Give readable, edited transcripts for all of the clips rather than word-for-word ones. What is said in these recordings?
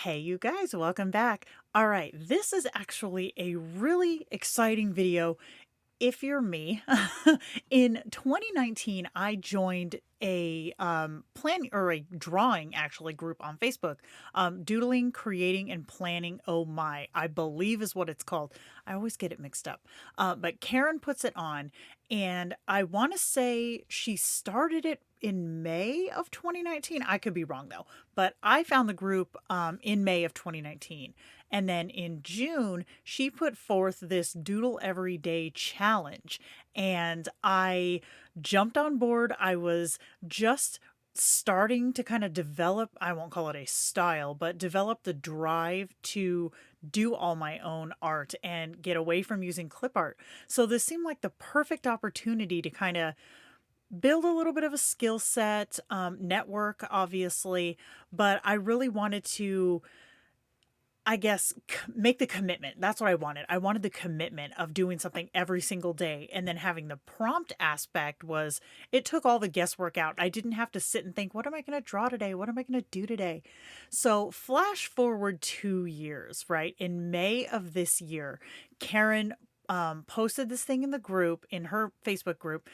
Hey, you guys, welcome back. All right, this is actually a really exciting video if you're me. In 2019, I joined a plan or a drawing actually group on Facebook. Doodling, creating, and planning. Oh my, I believe is what it's called. I always get it mixed up. But Karin puts it on, and I want to say she started it in May of 2019. I could be wrong though, but I found the group in May of 2019. And then in June, she put forth this Doodle Everyday challenge. And I jumped on board. I was just starting to kind of develop, I won't call it a style, but develop the drive to do all my own art and get away from using clip art. So this seemed like the perfect opportunity to kind of build a little bit of a skill set, network, obviously, but I really wanted to, I guess, make the commitment. That's what I wanted. I wanted the commitment of doing something every single day. And then having the prompt aspect was it took all the guesswork out. I didn't have to sit and think, what am I going to draw today? What am I going to do today? So, flash forward 2 years, right? In May of this year, Karin posted this thing in the group, in her Facebook group,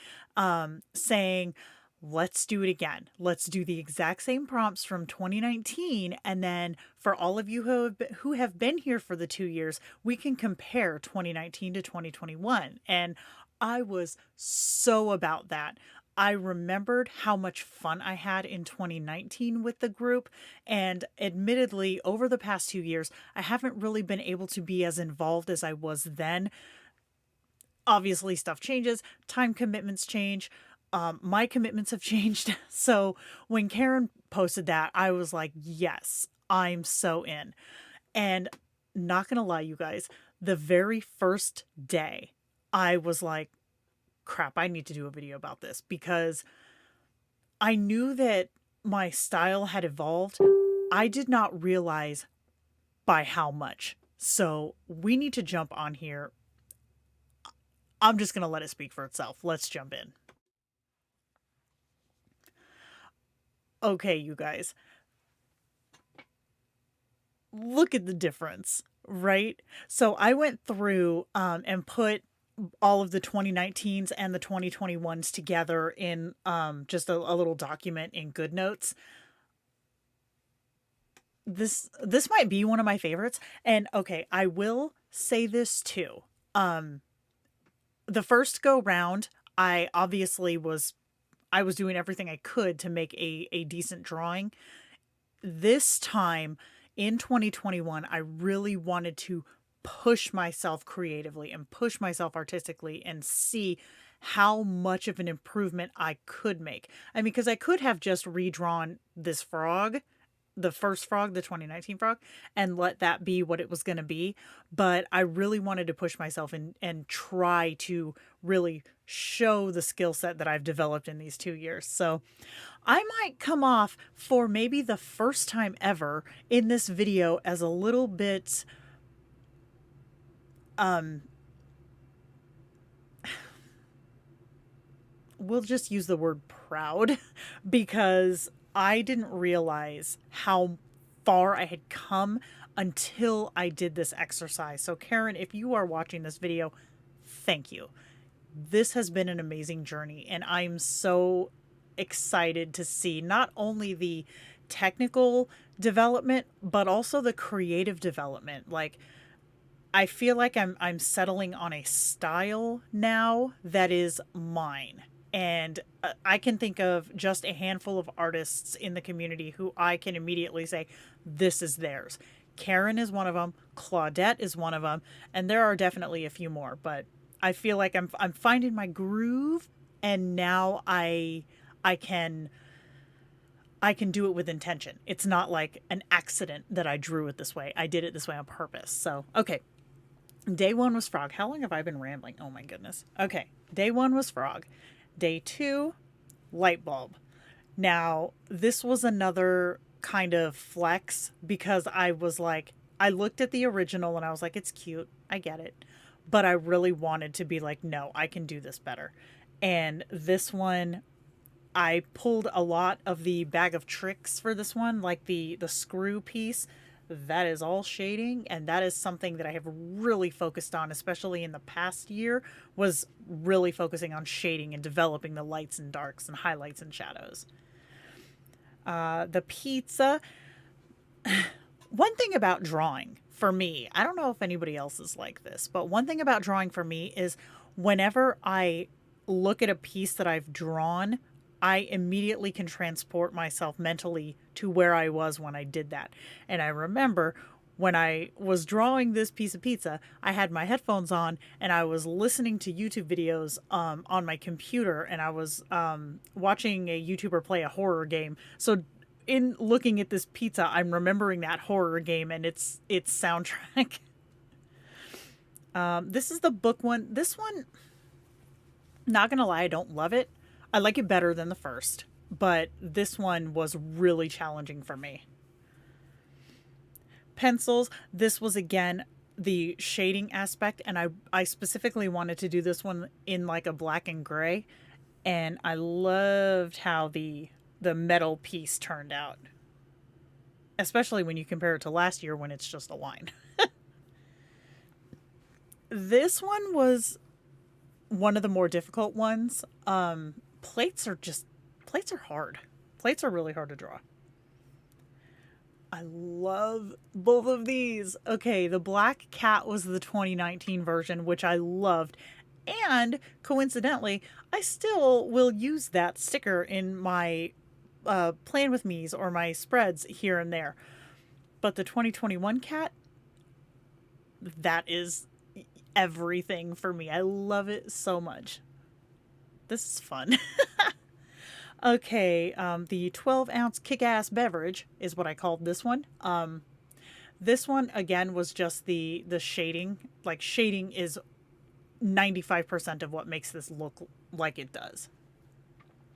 saying, let's do it again. Let's do the exact same prompts from 2019. And then for all of you who have been here for the 2 years, we can compare 2019 to 2021. And I was so about that. I remembered how much fun I had in 2019 with the group. And admittedly, over the past 2 years, I haven't really been able to be as involved as I was then. Obviously, stuff changes, time commitments change, my commitments have changed. So when Karin posted that, I was like, yes, I'm so in. And not gonna lie, you guys, the very first day, I was like, crap, I need to do a video about this because I knew that my style had evolved. I did not realize by how much. So we need to jump on here. I'm just gonna let it speak for itself. Let's jump in. Okay, you guys, look at the difference, right? So I went through and put all of the 2019s and the 2021s together in just a little document in Goodnotes. This might be one of my favorites. And okay, I will say this too. The first go round, I was doing everything I could to make a decent drawing. This time in 2021, I really wanted to push myself creatively and push myself artistically and see how much of an improvement I could make. I mean, because I could have just redrawn this frog, the first frog, the 2019 frog, and let that be what it was going to be. But I really wanted to push myself and try to really show the skill set that I've developed in these 2 years. So I might come off for maybe the first time ever in this video as a little bit, um, we'll just use the word proud because I didn't realize how far I had come until I did this exercise. So, Karin, if you are watching this video, thank you. This has been an amazing journey, and I'm so excited to see not only the technical development, but also the creative development. Like, I feel like I'm settling on a style now that is mine. And I can think of just a handful of artists in the community who I can immediately say, this is theirs. Karin is one of them. Claudette is one of them. And there are definitely a few more. But I feel like I'm finding my groove. And now I can do it with intention. It's not like an accident that I drew it this way. I did it this way on purpose. So, okay. Day one was frog. How long have I been rambling? Oh my goodness. Okay. Day one was frog. Day two, light bulb. Now, this was another kind of flex because I was like, I looked at the original and I was like, it's cute. I get it. But I really wanted to be like, no, I can do this better. And this one, I pulled a lot of the bag of tricks for this one, like the screw piece. that is all shading, and that is something that I have really focused on, especially in the past year, was really focusing on shading and developing the lights and darks and highlights and shadows. The pizza. One thing about drawing for me, I don't know if anybody else is like this, but one thing about drawing for me is whenever I look at a piece that I've drawn, I immediately can transport myself mentally to where I was when I did that. And I remember when I was drawing this piece of pizza, I had my headphones on and I was listening to YouTube videos on my computer, and I was watching a YouTuber play a horror game. So in looking at this pizza, I'm remembering that horror game and its soundtrack. This is the book one. This one, not gonna lie, I don't love it. I like it better than the first, but this one was really challenging for me. Pencils. This was again the shading aspect, and I specifically wanted to do this one in like a black and gray, and I loved how the metal piece turned out, especially when you compare it to last year when it's just a line. This one was one of the more difficult ones. Plates are hard. Plates are really hard to draw. I love both of these. Okay, the black cat was the 2019 version, which I loved. And coincidentally, I still will use that sticker in my Plan With Me's or my spreads here and there. But the 2021 cat, that is everything for me. I love it so much. This is fun. Okay, the 12-ounce kick-ass beverage is what I called this one. This one, again, was just the shading. Like, shading is 95% of what makes this look like it does.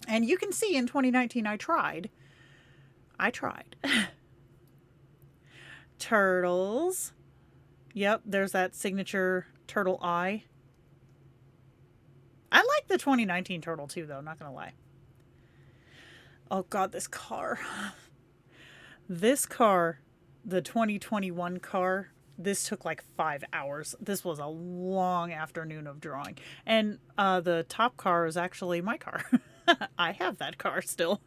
And you can see in 2019 I tried. Turtles. Yep, there's that signature turtle eye. I like the 2019 turtle too, though, not gonna lie. Oh god, this car. This car, the 2021 car, this took like 5 hours. This was a long afternoon of drawing. And the top car is actually my car. I have that car still.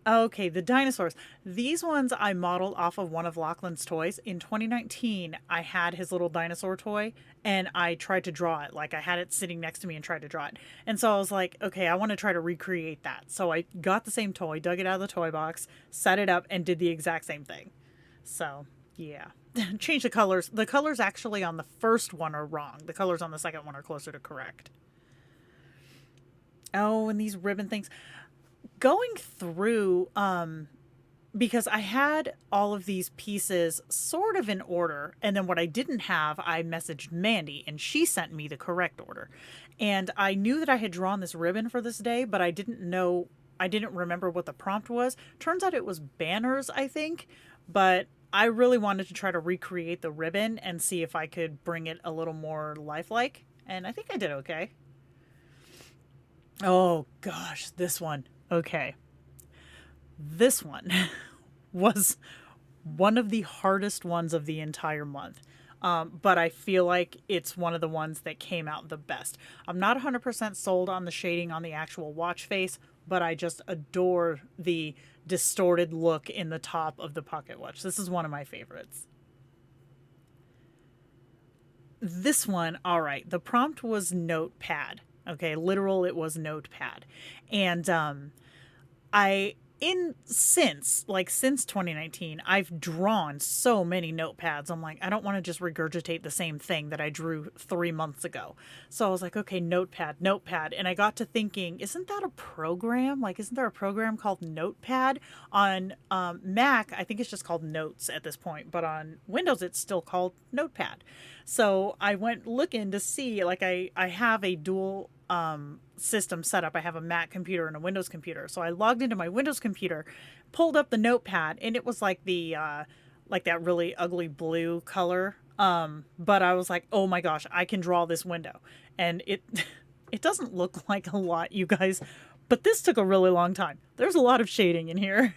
Okay, the dinosaurs. These ones I modeled off of one of Lachlan's toys. In 2019, I had his little dinosaur toy and I tried to draw it. Like, I had it sitting next to me and tried to draw it. And so I was like, okay, I want to try to recreate that. So I got the same toy, dug it out of the toy box, set it up, and did the exact same thing. So, yeah. Change the colors. The colors actually on the first one are wrong. The colors on the second one are closer to correct. Oh, and these ribbon things. Going through, because I had all of these pieces sort of in order, and then what I didn't have, I messaged Mandy, and she sent me the correct order. And I knew that I had drawn this ribbon for this day, but I didn't remember what the prompt was. Turns out it was banners, I think, but I really wanted to try to recreate the ribbon and see if I could bring it a little more lifelike, and I think I did okay. Oh gosh, this one. Okay. This one was one of the hardest ones of the entire month. But I feel like it's one of the ones that came out the best. I'm not 100% sold on the shading on the actual watch face, but I just adore the distorted look in the top of the pocket watch. This is one of my favorites. This one, all right, the prompt was notepad. Okay, literal, it was notepad. And since 2019, I've drawn so many notepads. I'm like, I don't want to just regurgitate the same thing that I drew 3 months ago. So I was like, okay, notepad. And I got to thinking, isn't that a program? Like, isn't there a program called Notepad? On Mac, I think it's just called Notes at this point, but on Windows, it's still called Notepad. So I went looking to see, like, I have a dual system set up. I have a Mac computer and a Windows computer. So I logged into my Windows computer, pulled up the notepad, and it was like the like that really ugly blue color. But I was like, oh my gosh, I can draw this window. And it it doesn't look like a lot, you guys, but this took a really long time. There's a lot of shading in here.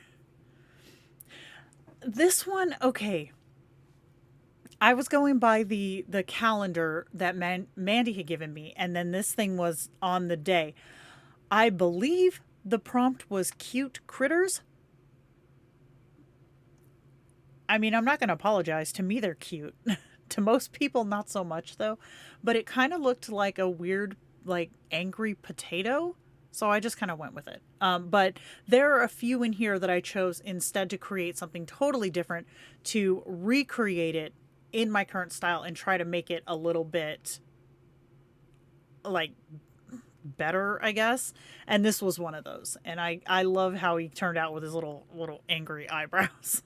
This one, okay. I was going by the calendar that Mandy had given me, and then this thing was on the day. I believe the prompt was cute critters. I mean, I'm not going to apologize. To me, they're cute. To most people, not so much, though. But it kind of looked like a weird, like, angry potato. So I just kind of went with it. But there are a few in here that I chose instead to create something totally different, to recreate it in my current style and try to make it a little bit, like, better, I guess. And this was one of those. And I love how he turned out with his little angry eyebrows.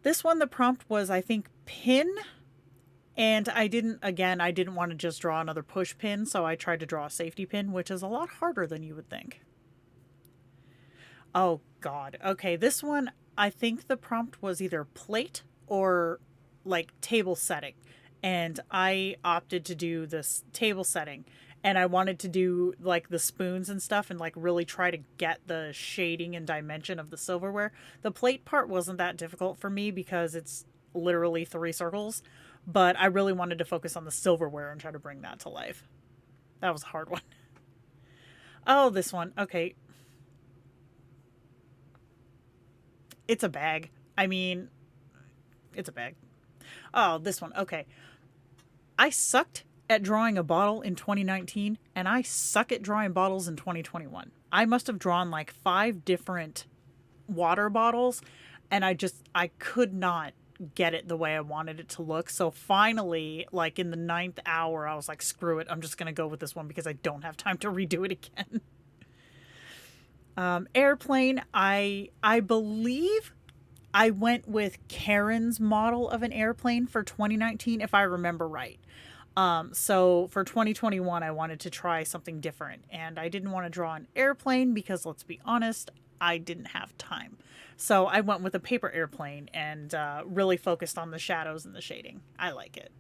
This one, the prompt was, I think, pin. And I didn't want to just draw another push pin, so I tried to draw a safety pin, which is a lot harder than you would think. Oh, God. Okay, this one, I think the prompt was either plate or, like, table setting. And I opted to do this table setting. And I wanted to do, like, the spoons and stuff and, like, really try to get the shading and dimension of the silverware. The plate part wasn't that difficult for me because it's literally 3 circles. But I really wanted to focus on the silverware and try to bring that to life. That was a hard one. Oh, this one. Okay. It's a bag. I mean, it's a bag. Oh, this one. Okay. I sucked at drawing a bottle in 2019, and I suck at drawing bottles in 2021. I must have drawn like 5 different water bottles, and I could not get it the way I wanted it to look. So finally, like in the 9th hour, I was like, screw it. I'm just going to go with this one because I don't have time to redo it again. Airplane, I believe I went with Karin's model of an airplane for 2019, if I remember right. So for 2021, I wanted to try something different, and I didn't want to draw an airplane because, let's be honest, I didn't have time. So I went with a paper airplane and really focused on the shadows and the shading. I like it.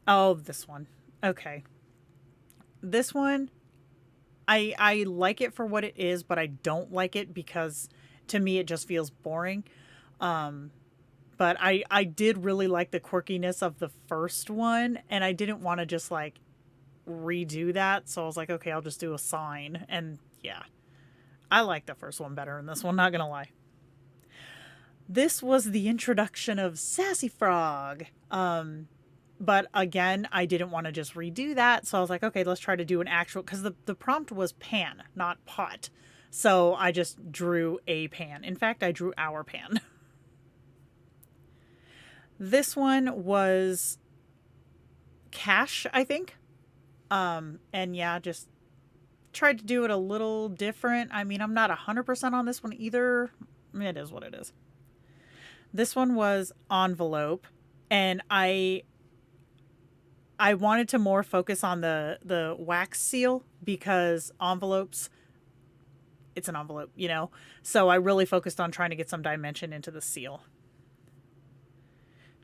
Oh, this one. Okay. This one, I like it for what it is, but I don't like it because to me it just feels boring. But I did really like the quirkiness of the first one, and I didn't want to just like redo that. So I was like, okay, I'll just do a sign. And yeah, I like the first one better than this one, not gonna lie. This was the introduction of Sassy Frog. But again, I didn't want to just redo that. So I was like, okay, let's try to do an actual, because the prompt was pan, not pot. So I just drew a pan. In fact, I drew our pan. This one was cash, I think. And yeah, just tried to do it a little different. I mean, I'm not 100% on this one either. It is what it is. This one was envelope, and I wanted to more focus on the wax seal because envelopes, it's an envelope, you know? So I really focused on trying to get some dimension into the seal.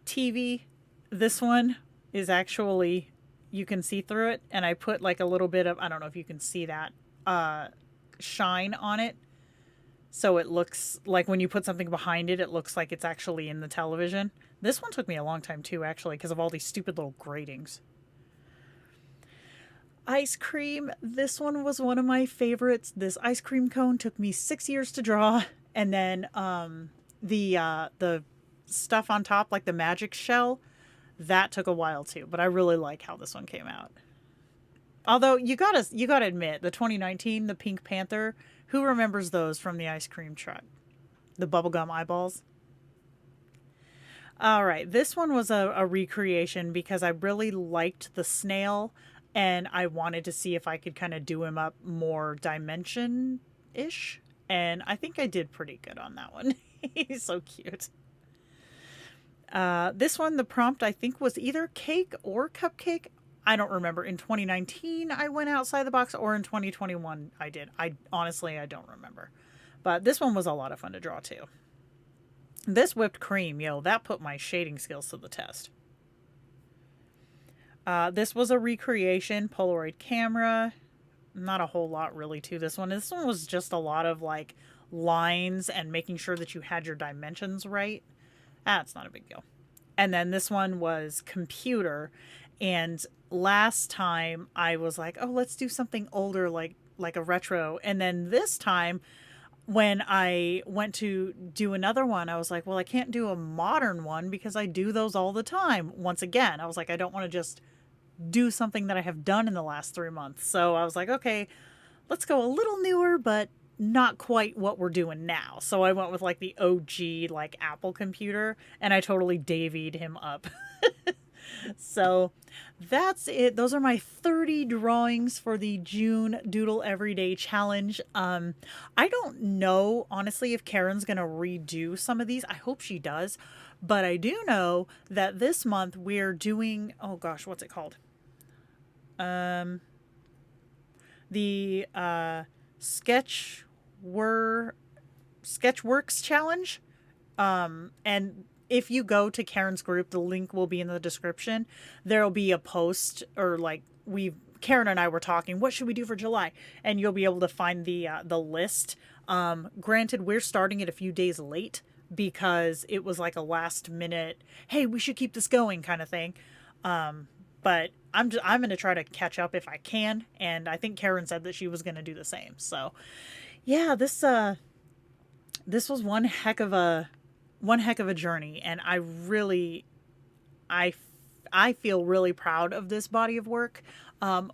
TV, this one is actually, you can see through it, and I put like a little bit of, I don't know if you can see that, shine on it. So it looks like when you put something behind it, it looks like it's actually in the television. This one took me a long time too, actually, because of all these stupid little gratings. Ice cream. This one was one of my favorites. This ice cream cone took me 6 years to draw. And then the stuff on top, like the magic shell, that took a while too. But I really like how this one came out. Although you gotta admit, the 2019, the Pink Panther, who remembers those from the ice cream truck? The bubblegum eyeballs. All right, this one was a recreation because I really liked the snail, and I wanted to see if I could kind of do him up more dimension-ish. And I think I did pretty good on that one. He's so cute. This one, the prompt, I think, was either cake or cupcake. I don't remember. In 2019, I went outside the box, or in 2021, I did. I honestly, I don't remember. But this one was a lot of fun to draw, too. This whipped cream, yo, that put my shading skills to the test. This was a recreation, Polaroid camera. Not a whole lot, really, to this one. This one was just a lot of, like, lines and making sure that you had your dimensions right. That's not a big deal. And then this one was computer. And last time I was like, oh, let's do something older, like a retro. And then this time when I went to do another one, I was like, well, I can't do a modern one because I do those all the time. Once again, I was like, I don't want to just do something that I have done in the last 3 months. So I was like, okay, let's go a little newer, but not quite what we're doing now. So I went with like the OG, like Apple computer, and I totally Davied him up. So that's it. Those are my 30 drawings for the June Doodle Everyday Challenge. I don't know, honestly, if Karen's going to redo some of these. I hope she does. But I do know that this month we're doing, oh gosh, what's it called? The Sketchworks Challenge. And if you go to Karen's group, the link will be in the description. There'll be a post, or like Karen and I were talking, what should we do for July? And you'll be able to find the list. Granted, we're starting it a few days late because it was like a last minute, hey, we should keep this going kind of thing. But I'm going to try to catch up if I can, and I think Karin said that she was going to do the same. So, yeah, this was one heck of a journey, and I feel really proud of this body of work.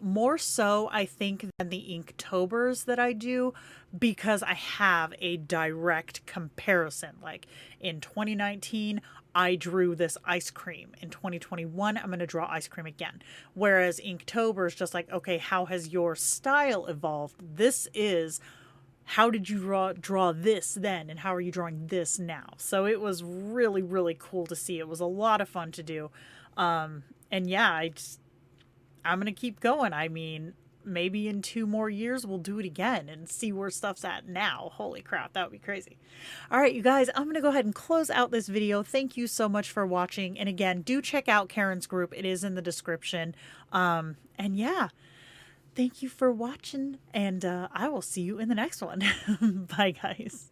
More so, I think, than the Inktober's that I do, because I have a direct comparison. Like in 2019, I drew this ice cream. In 2021, I'm going to draw ice cream again. Whereas Inktober is just like, okay, how has your style evolved? This is, how did you draw this then, and how are you drawing this now? So it was really, really cool to see. It was a lot of fun to do. And yeah, I'm going to keep going. I mean, maybe in 2 more years, we'll do it again and see where stuff's at now. Holy crap, that would be crazy. All right, you guys, I'm going to go ahead and close out this video. Thank you so much for watching. And again, do check out Karen's group. It is in the description. And yeah, thank you for watching, and I will see you in the next one. Bye, guys.